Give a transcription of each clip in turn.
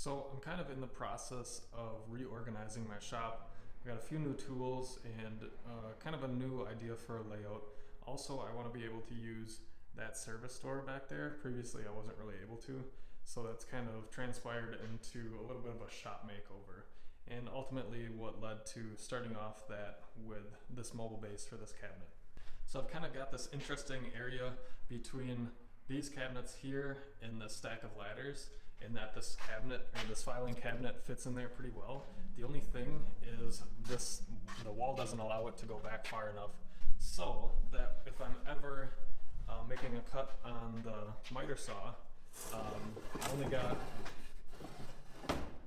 So I'm kind of in the process of reorganizing my shop. I got a few new tools and kind of a new idea for a layout. Also, I want to be able to use that service door back there. Previously, I wasn't really able to. So that's kind of transpired into a little bit of a shop makeover. And ultimately what led to starting off that with this mobile base for this cabinet. So I've kind of got this interesting area between these cabinets here and the stack of ladders, in that this cabinet, or this filing cabinet, fits in there pretty well. The only thing is the wall doesn't allow it to go back far enough, so that if I'm ever making a cut on the miter saw, I only got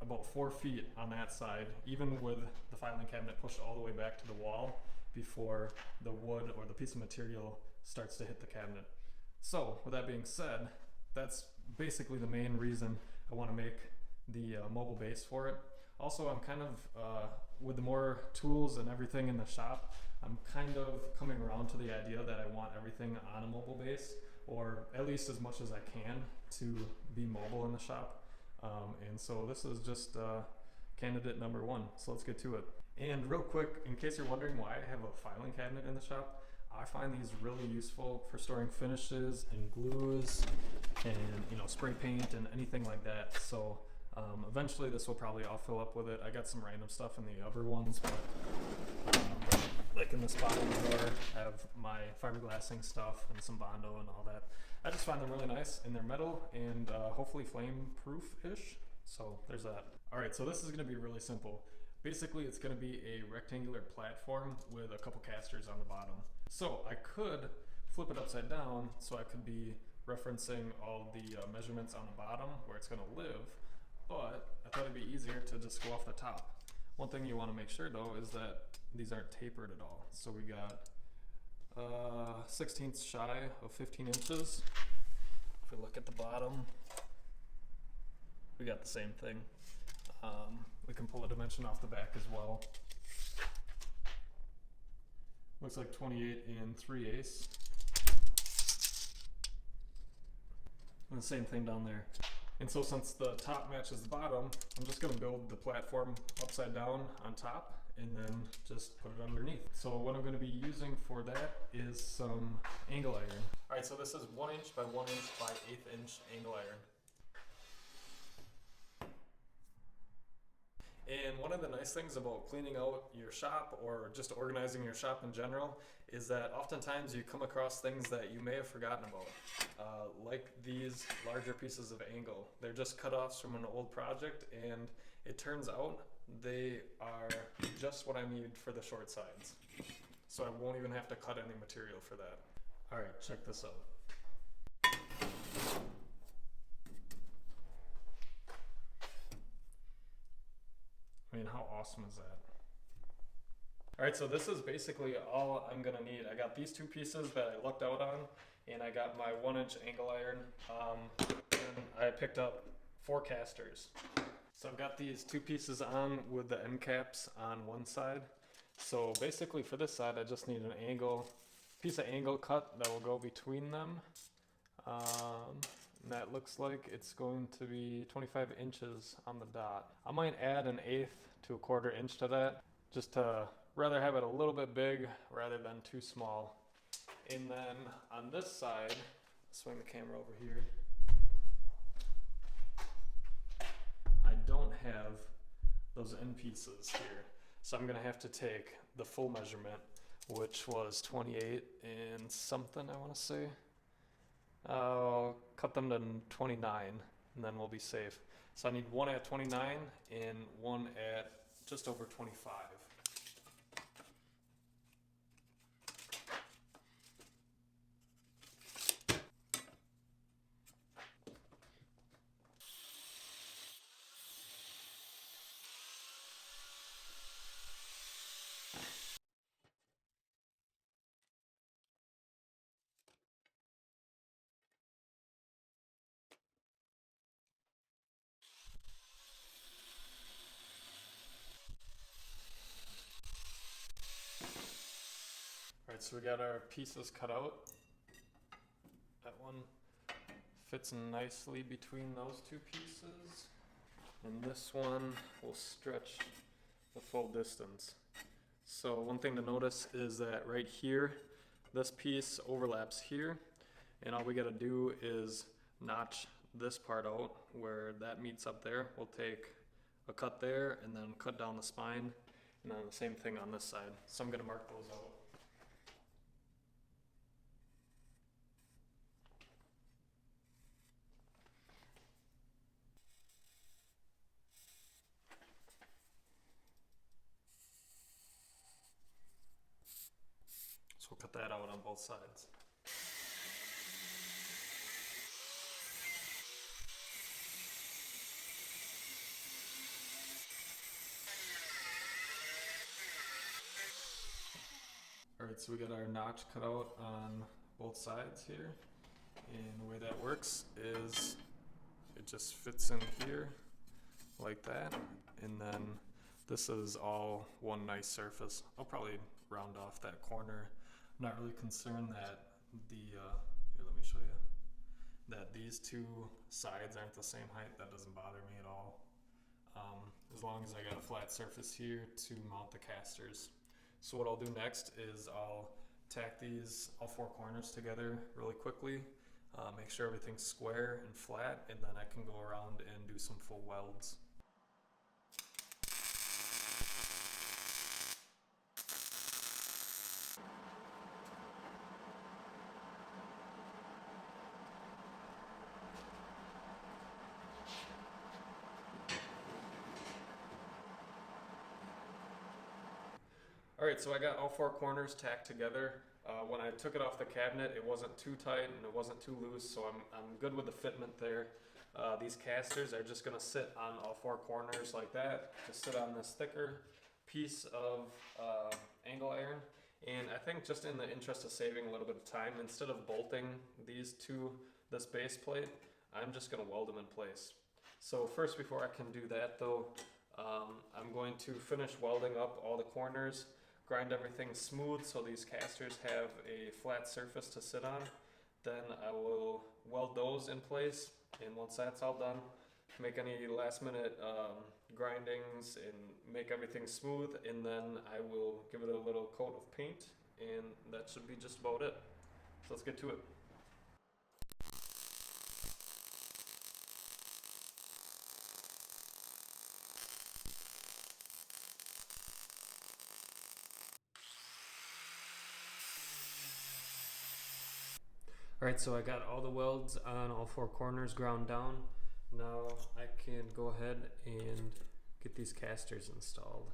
about 4 feet on that side, even with the filing cabinet pushed all the way back to the wall before the wood or the piece of material starts to hit the cabinet. So with that being said, that's basically the main reason I want to make the mobile base for it. Also, I'm kind of, with the more tools and everything in the shop, I'm kind of coming around to the idea that I want everything on a mobile base, or at least as much as I can to be mobile in the shop. And so this is just candidate number 1, so let's get to it. And real quick, in case you're wondering why I have a filing cabinet in the shop, I find these really useful for storing finishes and glues and spray paint and anything like that. So eventually this will probably all fill up with it. I got some random stuff in the other ones, but like in this bottom drawer, I have my fiberglassing stuff and some Bondo and all that. I just find them really nice, and they're metal and hopefully flame proof-ish. So there's that. All right, so this is gonna be really simple. Basically, it's gonna be a rectangular platform with a couple casters on the bottom. So I could flip it upside down so I could be referencing all the measurements on the bottom where it's gonna live, but I thought it'd be easier to just go off the top. One thing you wanna make sure though is that these aren't tapered at all. So we got 1/16 shy of 15 inches. If we look at the bottom, we got the same thing. We can pull a dimension off the back as well. Looks like 28 3/8. And the same thing down there. And so since the top matches the bottom, I'm just gonna build the platform upside down on top and then just put it underneath. So what I'm gonna be using for that is some angle iron. All right, so this is 1 inch by 1 inch by 1/8 inch angle iron. And one of the nice things about cleaning out your shop or just organizing your shop in general is that oftentimes you come across things that you may have forgotten about, like these larger pieces of angle. They're just cut-offs from an old project, and it turns out they are just what I need for the short sides. So I won't even have to cut any material for that. All right, check this out. I mean, how awesome is that? All right, so this is basically all I'm gonna need. I got these 2 pieces that I lucked out on, and I got my 1 inch angle iron, and I picked up 4 casters. So I've got these 2 pieces on with the end caps on one side. So basically for this side, I just need an piece of angle cut that will go between them. And that looks like it's going to be 25 inches on the dot. I might add 1/8 to 1/4 inch to that, just to rather have it a little bit big rather than too small. And then on this side, swing the camera over here, I don't have those end pieces here. So I'm gonna have to take the full measurement, which was 28 and something, I wanna say. I'll cut them to 29 and then we'll be safe. So I need one at 29 and one at just over 25. Alright, so we got our pieces cut out. That one fits nicely between those 2 pieces. and this one will stretch the full distance. So one thing to notice is that right here, this piece overlaps here, and all we gotta do is notch this part out where that meets up there. We'll take a cut there and then cut down the spine, and then the same thing on this side. So I'm gonna mark those out. So we'll cut that out on both sides. Alright, so we got our notch cut out on both sides here, and the way that works is it just fits in here like that, and then this is all one nice surface. I'll probably round off that corner. I'm not really concerned that here, let me show you, that these two sides aren't the same height. That doesn't bother me at all, as long as I got a flat surface here to mount the casters. So what I'll do next is I'll tack these all four corners together really quickly, make sure everything's square and flat, and then I can go around and do some full welds. Alright, so I got all four corners tacked together. When I took it off the cabinet, it wasn't too tight and it wasn't too loose, so I'm good with the fitment there. These casters are just going to sit on all four corners like that, just sit on this thicker piece of angle iron. And I think just in the interest of saving a little bit of time, instead of bolting these to this base plate, I'm just going to weld them in place. So first, before I can do that though, I'm going to finish welding up all the corners, grind everything smooth so these casters have a flat surface to sit on. Then I will weld those in place, and once that's all done, make any last minute grindings and make everything smooth, and then I will give it a little coat of paint, and that should be just about it. So let's get to it. Alright, so I got all the welds on all four corners ground down. Now I can go ahead and get these casters installed.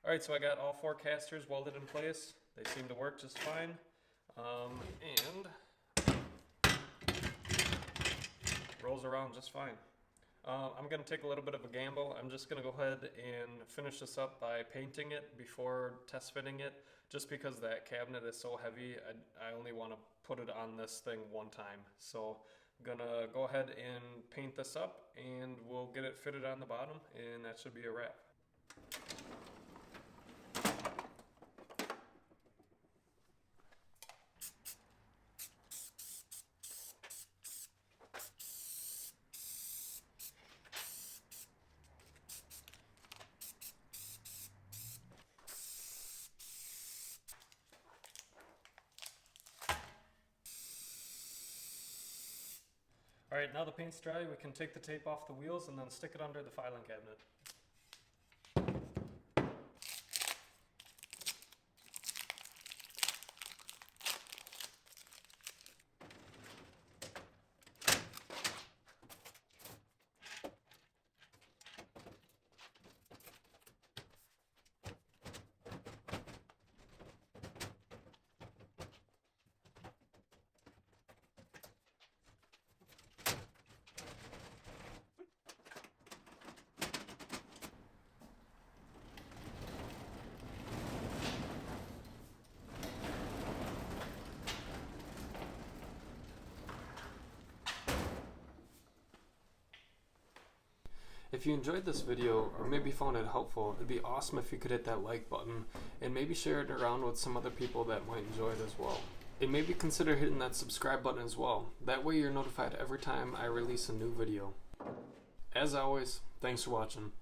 Alright, so I got all four casters welded in place. They seem to work just fine. And rolls around just fine. I'm going to take a little bit of a gamble. I'm just going to go ahead and finish this up by painting it before test fitting it, just because that cabinet is so heavy. I only want to put it on this thing one time. So I'm going to go ahead and paint this up, and we'll get it fitted on the bottom, and that should be a wrap. Alright, now the paint's dry, we can take the tape off the wheels and then stick it under the filing cabinet. If you enjoyed this video or maybe found it helpful, it'd be awesome if you could hit that like button and maybe share it around with some other people that might enjoy it as well. And maybe consider hitting that subscribe button as well. That way you're notified every time I release a new video. As always, thanks for watching.